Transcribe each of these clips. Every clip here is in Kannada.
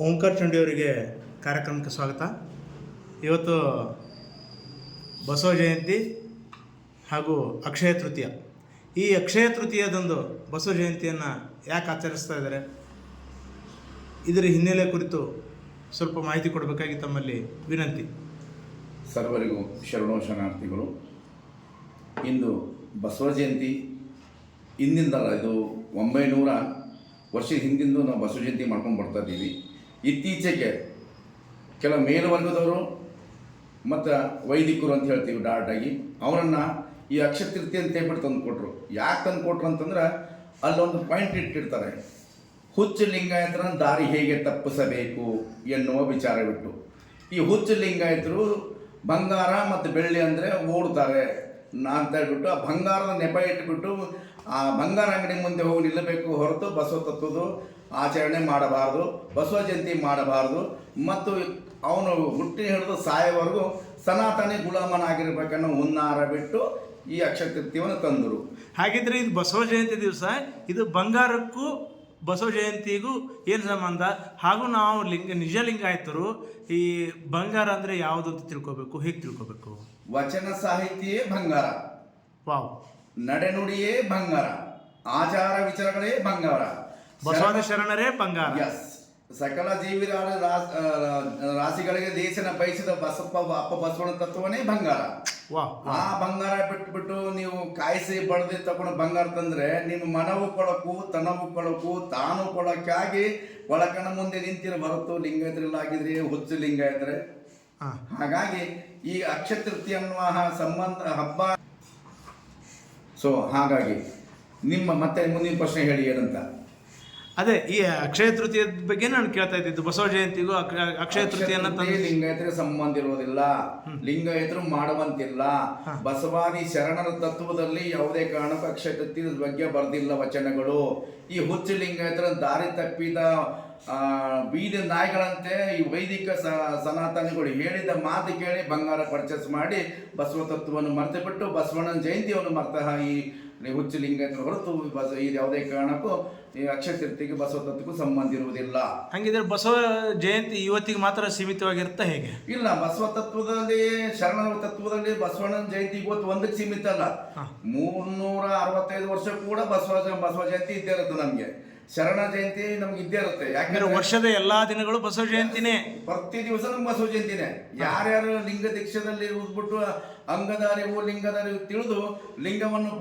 ಓಂಕಾರ ಚಂಡಿಯವರಿಗೆ ಕಾರ್ಯಕ್ರಮಕ್ಕೆ ಸ್ವಾಗತ. ಇವತ್ತು ಬಸವ ಜಯಂತಿ ಹಾಗೂ ಅಕ್ಷಯ ತೃತೀಯ. ಈ ಅಕ್ಷಯ ತೃತೀಯದಂದು ಬಸವ ಜಯಂತಿಯನ್ನು ಯಾಕೆ ಆಚರಿಸ್ತಾ ಇದ್ದಾರೆ, ಇದರ ಹಿನ್ನೆಲೆ ಕುರಿತು ಸ್ವಲ್ಪ ಮಾಹಿತಿ ಕೊಡಬೇಕಾಗಿ ತಮ್ಮಲ್ಲಿ ವಿನಂತಿ. ಸರ್ವರಿಗೂ ಶರಣೋ ಶರಣಾರ್ಥಿಗಳು. ಇಂದು ಬಸವ ಜಯಂತಿ ಹಿಂದಿಂದಲ್ಲ, ಇದು 900 ವರ್ಷ ಹಿಂದಿಂದು ನಾವು ಬಸವ ಜಯಂತಿ ಮಾಡ್ಕೊಂಡು ಬರ್ತಾ ಇದ್ದೀವಿ. ಇತ್ತೀಚೆಗೆ ಕೆಲ ಮೇಲ್ವರ್ಗದವರು ಮತ್ತು ವೈದಿಕರು ಅಂತ ಹೇಳ್ತೀವಿ ಡಾಟಾಗಿ, ಅವರನ್ನು ಈ ಅಕ್ಷಯ ತೃತೀಯ ಅಂತ ಹೇಳ್ಬಿಟ್ಟು ತಂದು ಕೊಟ್ಟರು. ಯಾಕೆ ತಂದು ಕೊಟ್ಟರು ಅಂತಂದ್ರೆ ಅಲ್ಲೊಂದು ಪಾಯಿಂಟ್ ಇಟ್ಟಿರ್ತಾರೆ, ಹುಚ್ಚು ಲಿಂಗಾಯತರ ದಾರಿ ಹೇಗೆ ತಪ್ಪಿಸಬೇಕು ಎನ್ನುವ ವಿಚಾರ ಬಿಟ್ಟು. ಈ ಹುಚ್ಚು ಲಿಂಗಾಯತರು ಬಂಗಾರ ಮತ್ತು ಬೆಳ್ಳಿ ಅಂದರೆ ಓಡ್ತಾರೆ ಅಂತ ಹೇಳ್ಬಿಟ್ಟು ಆ ಬಂಗಾರದ ನೆಪ ಇಟ್ಬಿಟ್ಟು ಆ ಬಂಗಾರ ಅಂಗಡಿ ಮುಂದೆ ಹೋಗಿ ನಿಲ್ಲಬೇಕು ಹೊರತು ಬಸವ ತತ್ವದ ಆಚರಣೆ ಮಾಡಬಾರ್ದು, ಬಸವ ಜಯಂತಿ ಮಾಡಬಾರ್ದು. ಮತ್ತು ಅವನು ಹುಟ್ಟಿ ಹಿಡಿದು ಸಾಯೋವರೆಗೂ ಸನಾತನಿ ಗುಲಾಮನಾಗಿರ್ಬೇಕನ್ನೋ ಹುನ್ನಾರ ಬಿಟ್ಟು ಈ ಅಕ್ಷಯ ತೃತೀಯವನ್ನು ತಂದರು. ಹಾಗಿದ್ರೆ ಇದು ಬಸವ ಜಯಂತಿ ದಿವಸ, ಇದು ಬಂಗಾರಕ್ಕೂ ಬಸವ ಜಯಂತಿಗೂ ಏನು ಸಂಬಂಧ? ಹಾಗೂ ನಾವು ನಿಜ ಲಿಂಗಾಯತರು ಈ ಬಂಗಾರ ಅಂದರೆ ಯಾವುದು ಅಂತ ತಿಳ್ಕೊಬೇಕು, ಹೇಗೆ ತಿಳ್ಕೊಬೇಕು? ವಚನ ಸಾಹಿತ್ಯವೇ ಬಂಗಾರ, ವಾವ್, ನಡೆನುಡಿಯೇ ಬಂಗಾರ, ಆಚಾರ ವಿಚಾರಗಳೇ ಬಂಗಾರ, ಬಸವಾದ ಶರಣರೇ ಬಂಗಾರ. ಎಸ್, ಸಕಲ ಜೀವಿರಾದ ರಾಶಿಗಳಿಗೆ ದೇಶನ ಬಯಸಿದ ಬಸಪ್ಪ ಅಪ್ಪ ಬಸವಣ್ಣ ತತ್ವನೇ ಬಂಗಾರ. ಆ ಬಂಗಾರ ಬಿಟ್ಬಿಟ್ಟು ನೀವು ಕಾಯಿಸಿ ಬಡ್ದು ತಗೊಂಡು ಬಂಗಾರ ತಂದ್ರೆ ನಿಮ್ಮ ಮನವು ಕೊಳಕು, ತನವು ಕೊಳಕು, ತಾನು ಕೊಳಕಾಗಿ ಒಳಕನ ಮುಂದೆ ನಿಂತಿರೋ ಹೊರತು ಲಿಂಗಾಯತರಲ್ಲಾಗಿದ್ರೆ ಹುಚ್ಚು ಲಿಂಗಾಯತರೆ. ಹಾಗಾಗಿ ಈ ಅಕ್ಷಯ ತೃತೀಯ ಅನ್ನುವ ಸಂಬಂಧ ಹಬ್ಬ. ಸೊ ಹಾಗಾಗಿ ನಿಮ್ಮ ಮತ್ತೆ ಮುಂದಿನ ಪ್ರಶ್ನೆ ಹೇಳಿ ಏನಂತ. ಅದೇ ಈ ಅಕ್ಷಯ ತೃತೀಯದ ಬಗ್ಗೆ ನಾನು ಕೇಳ್ತಾ ಇದ್ದಿದ್ದು. ಬಸವ ಜಯಂತಿಗೂ ಅಕ್ಷಯ ತೃತೀಯನ ಲಿಂಗಾಯತರಿಗೆ ಸಂಬಂಧ ಇರೋದಿಲ್ಲ, ಲಿಂಗಾಯತರು ಮಾಡುವಂತಿಲ್ಲ. ಬಸವಾದಿ ಶರಣರ ತತ್ವದಲ್ಲಿ ಯಾವುದೇ ಕಾರಣಕ್ಕೂ ಅಕ್ಷಯ ತೃತೀಯದ ಬಗ್ಗೆ ಬರೆದಿಲ್ಲ ವಚನಗಳು. ಈ ಹುಚ್ಚು ಲಿಂಗಾಯತರ ದಾರಿ ತಪ್ಪಿದ ಬೀದಿ ನಾಯಿಗಳಂತೆ ಈ ವೈದಿಕ ಸನಾತನಿಗಳು ಹೇಳಿದ ಮಾತು ಕೇಳಿ ಬಂಗಾರ ಪರ್ಚೇಸ್ ಮಾಡಿ ಬಸವ ತತ್ವವನ್ನು ಮರೆತು ಬಿಟ್ಟು ಬಸವಣ್ಣನ ಜಯಂತಿಯನ್ನು ಮರ್ತ ಈ ಹುಚ್ಚು ಲಿಂಗಾಯತರು ಹೊರತು ಇದು ಯಾವುದೇ ಕಾರಣಕ್ಕೂ ಈ ಅಕ್ಷಯ ತೃತೀಯಕ್ಕೆ ಬಸವ ತತ್ವಕ್ಕೂ ಸಂಬಂಧ ಇರುವುದಿಲ್ಲ. ಹಂಗಿದ್ರೆ ಬಸವ ಜಯಂತಿ ಇವತ್ತಿಗೆ ಮಾತ್ರ ಸೀಮಿತವಾಗಿರುತ್ತೆ ಹೇಗೆ? ಇಲ್ಲ, ಬಸವ ತತ್ವದಲ್ಲಿ ಶರಣರ ತತ್ವದಲ್ಲಿ ಬಸವಣ್ಣನ ಜಯಂತಿ ಇವತ್ತು ಒಂದಕ್ಕೆ ಸೀಮಿತ ಅಲ್ಲ, 365 ವರ್ಷ ಕೂಡ ಬಸವ ಜಯಂತಿ ಇದ್ದೇ ಇರುತ್ತೆ. ನಮ್ಗೆ ಶರಣ ಜಯಂತಿ ನಮ್ಗೆ ಇದ್ದೇ ಇರುತ್ತೆ. ಯಾಕಂದ್ರೆ ವರ್ಷದ ಎಲ್ಲಾ ದಿನಗಳು ಬಸವ ಜಯಂತಿನೇ, ಪ್ರತಿ ದಿವಸ ನಮ್ಗೆ ಬಸವ ಜಯಂತಿನೇ. ಯಾರ್ಯಾರು ಲಿಂಗ ದೀಕ್ಷದಲ್ಲಿ ಉದ್ಬಿಟ್ಟು ಅಂಗದ ಅರಿವು ಲಿಂಗದ ಅರಿವು ತಿಳಿದು ಲಿಂಗವನ್ನು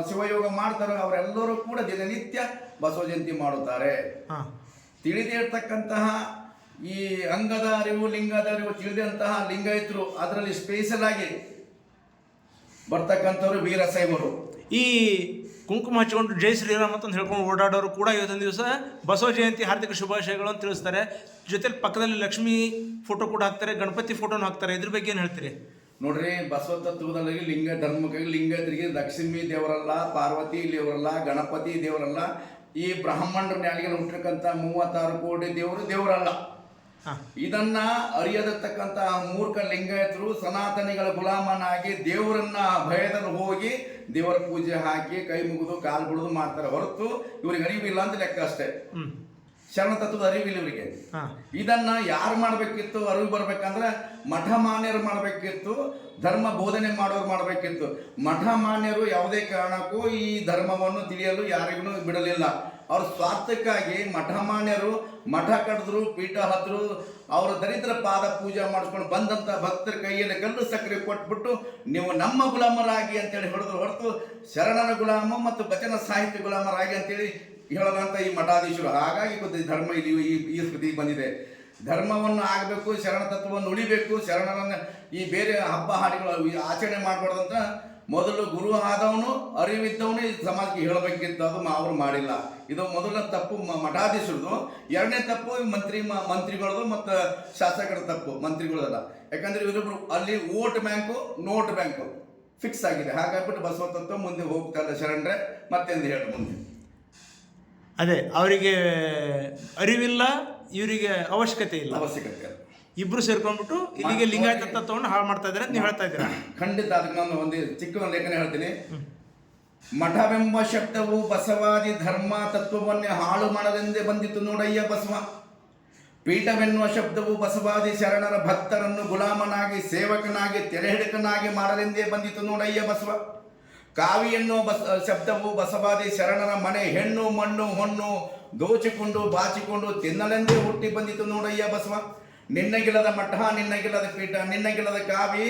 ಶಿವಯೋಗ ಮಾಡ್ತಾರೋ ಅವರೆಲ್ಲರೂ ಕೂಡ ದಿನನಿತ್ಯ ಬಸವ ಜಯಂತಿ ಮಾಡುತ್ತಾರೆ. ತಿಳಿದೇ ಇರ್ತಕ್ಕಂತಹ ಈ ಅಂಗದ ಅರಿವು ಲಿಂಗದ ಅರಿವು ತಿಳಿದಂತಹ ಲಿಂಗಾಯತರು ಅದರಲ್ಲಿ ಸ್ಪೆಷಲ್ ಆಗಿ ಬರ್ತಕ್ಕಂಥವ್ರು ವೀರಶೈವರು. ಈ ಕುಂಕುಮ ಹಚ್ಕೊಂಡು ಜೈ ಶ್ರೀರಾಮ್ ಅಂತ ಹೇಳ್ಕೊಂಡು ಓಡಾಡೋರು ಕೂಡ ಇವತ್ತೊಂದು ದಿವಸ ಬಸವ ಜಯಂತಿ ಹಾರ್ದಿಕ ಶುಭಾಶಯಗಳು ಅಂತ ತಿಳಿಸ್ತಾರೆ. ಜೊತೆಲಿ ಪಕ್ಕದಲ್ಲಿ ಲಕ್ಷ್ಮೀ ಫೋಟೋ ಕೂಡ ಹಾಕ್ತಾರೆ, ಗಣಪತಿ ಫೋಟೋನು ಹಾಕ್ತಾರೆ. ಇದ್ರ ಬಗ್ಗೆ ಏನು ಹೇಳ್ತೀರಿ? ನೋಡ್ರಿ, ಬಸವ ತತ್ವದಲ್ಲಿ ಲಿಂಗ ಧರ್ಮಕ್ಕಾಗಿ ಲಿಂಗದರಿಗೆ ಲಕ್ಷ್ಮೀ ದೇವರಲ್ಲ, ಪಾರ್ವತಿ ದೇವರಲ್ಲ, ಗಣಪತಿ ದೇವರಲ್ಲ, ಈ ಬ್ರಾಹ್ಮಣರ ನ್ಯಾಲಿಗೆ ಹುಟ್ಟಿರ್ತಕ್ಕಂಥ 36 ಕೋಟಿ ದೇವರಲ್ಲ. ಇದನ್ನ ಅರಿಯದಕ್ಕಂತ ಮೂರ್ಖ ಲಿಂಗಾಯತರು ಸನಾತನಿಗಳ ಗುಲಾಮನಾಗಿ ದೇವರನ್ನ ಭಯದಲ್ಲಿ ಹೋಗಿ ದೇವರ ಪೂಜೆ ಹಾಕಿ ಕೈ ಮುಗಿದು ಕಾಲು ಬಿಡುದು ಮಾಡ್ತಾರೆ ಹೊರತು ಇವ್ರಿಗೆ ಅರಿವಿಲ್ಲ ಅಂತ ಲೆಕ್ಕ ಅಷ್ಟೇ. ಶರಣ ತತ್ವದ ಅರಿವಿಲ್ಲ ಇವರಿಗೆ. ಇದನ್ನ ಯಾರು ಮಾಡ್ಬೇಕಿತ್ತು? ಅರಿವು ಬರ್ಬೇಕಂದ್ರೆ ಮಠ ಮಾನ್ಯರು ಮಾಡ್ಬೇಕಿತ್ತು, ಧರ್ಮ ಬೋಧನೆ ಮಾಡೋರು ಮಾಡ್ಬೇಕಿತ್ತು. ಮಠ ಮಾನ್ಯರು ಯಾವುದೇ ಕಾರಣಕ್ಕೂ ಈ ಧರ್ಮವನ್ನು ತಿಳಿಯಲು ಯಾರಿಗೂ ಬಿಡಲಿಲ್ಲ. ಅವ್ರ ಸ್ವಾರ್ಥಕ್ಕಾಗಿ ಮಠ ಮಾನ್ಯರು ಮಠ ಕಡಿದ್ರು, ಪೀಠ ಹದ್ರು, ಅವರ ದರಿದ್ರ ಪಾದ ಪೂಜೆ ಮಾಡಿಸ್ಕೊಂಡು ಬಂದಂಥ ಭಕ್ತರ ಕೈಯಲ್ಲಿ ಕಲ್ಲು ಸಕ್ಕರೆ ಕೊಟ್ಬಿಟ್ಟು ನೀವು ನಮ್ಮ ಗುಲಾಮರಾಗಿ ಅಂತೇಳಿ ಹೊಡೆದ್ರು ಹೊರತು ಶರಣರ ಗುಲಾಮ ಮತ್ತು ವಚನ ಸಾಹಿತ್ಯ ಗುಲಾಮರಾಗಿ ಅಂತೇಳಿ ಹೇಳದಂತ ಈ ಮಠಾಧೀಶರು. ಹಾಗಾಗಿ ಧರ್ಮ ಇಲ್ಲಿ ಈ ಸ್ಥಿತಿ ಬಂದಿದೆ. ಧರ್ಮವನ್ನು ಆಗಬೇಕು, ಶರಣ ತತ್ವವನ್ನು ಉಳಿಬೇಕು, ಶರಣರನ್ನ ಈ ಬೇರೆ ಹಬ್ಬ ಹಾಡಿಗಳು ಆಚರಣೆ ಮಾಡಬಾರ್ದಂತ ಮೊದಲು ಗುರು ಆದವನು ಅರಿವಿದ್ದವನು ಈ ಸಮಾಜಕ್ಕೆ ಹೇಳಬೇಕಿತ್ತು. ಅದು ಅವರು ಮಾಡಿಲ್ಲ. ಇದು ಮೊದಲ ತಪ್ಪು ಮಠಾಧೀಶರದು. ಎರಡನೇ ತಪ್ಪು ಮಂತ್ರಿಗಳದು ಮತ್ತು ಶಾಸಕರ ತಪ್ಪು, ಮಂತ್ರಿಗಳದಲ್ಲ. ಯಾಕಂದ್ರೆ ಇವರಿಬ್ರು ಅಲ್ಲಿ vote bank note bank fix ಆಗಿದೆ. ಹಾಗಾಗ್ಬಿಟ್ಟು ಬಸವ ತತ್ವ ಮುಂದೆ ಹೋಗ್ತಾ ಇಲ್ಲ ಶರಣರೇ. ಮತ್ತೆಂದು ಹೇಳಿ ಮುಂದೆ ಅದೇ ಅವರಿಗೆ ಅರಿವಿಲ್ಲ, ಇವರಿಗೆ ಅವಶ್ಯಕತೆ ಇಲ್ಲ. ಇಬ್ರು ಸೇರ್ಕೊಂಡ್ಬಿಟ್ಟು ಇಲ್ಲಿಗೆ ಲಿಂಗಾಯತ ತತ್ವವನ್ನು ಹಾಳು ಮಾಡ್ತಾ ಇದ್ದಾರೆ ಅಂತ ನೀವು ಹೇಳ್ತಾ ಇದ್ದೀರಾ? ಖಂಡಿತ. ಅದಕ್ಕೆ ನಾನು ಒಂದು ಚಿಕ್ಕ ಲೇಖನ ಹೇಳ್ತೀನಿ. ಮಠವೆಂಬ ಶಬ್ದವು ಬಸವಾದಿ ಧರ್ಮ ತತ್ವವನ್ನೇ ಹಾಳು ಮಾಡಲೆಂದೇ ಬಂದಿತ್ತು ನೋಡಯ್ಯ ಬಸವ. ಪೀಠವೆನ್ನುವ ಶಬ್ದವು ಬಸವಾದಿ ಶರಣರ ಭಕ್ತರನ್ನು ಗುಲಾಮನಾಗಿ ಸೇವಕನಾಗಿ ತೆರೆಹಿಡಕನಾಗಿ ಮಾಡಲೆಂದೇ ಬಂದಿತು ನೋಡಯ್ಯ ಬಸವ. ಕಾವಿ ಎನ್ನುವ ಶಬ್ದವು ಬಸವಾದಿ ಶರಣರ ಮನೆ ಹೆಣ್ಣು ಮಣ್ಣು ಹೊಣ್ಣು ದೋಚಿಕೊಂಡು ಬಾಚಿಕೊಂಡು ತಿನ್ನಲೆಂದೇ ಹುಟ್ಟಿ ಬಂದಿತು ನೋಡಯ್ಯ ಬಸವ. ನಿನ್ನಗಿಲ್ಲದ ಮಠ, ನಿನ್ನಗಿಲ್ಲದ ಪೀಠ, ನಿನ್ನಗಿಲ್ಲದ ಕಾವಿ,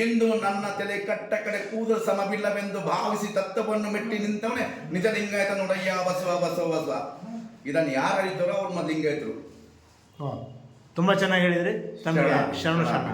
ಇಂದು ನನ್ನ ತಲೆ ಕಟ್ಟ ಕಡೆ ಕೂದಲು ಸಮವಿಲ್ಲವೆಂದು ಭಾವಿಸಿ ತತ್ವವನ್ನು ಮೆಟ್ಟಿ ನಿಂತವನೇ ನಿಜ ಲಿಂಗಾಯತ ನೋಡಯ್ಯ ಬಸವ ಬಸವ ಬಸವ. ಇದನ್ನು ಯಾರು ಅರಿತಾರೋ ಅವ್ರು ಲಿಂಗಾಯತರು. ತುಂಬ ಚೆನ್ನಾಗಿ ಹೇಳಿದ್ರಿ. ತಮಗೆ ಶರಣ ಶರಣ.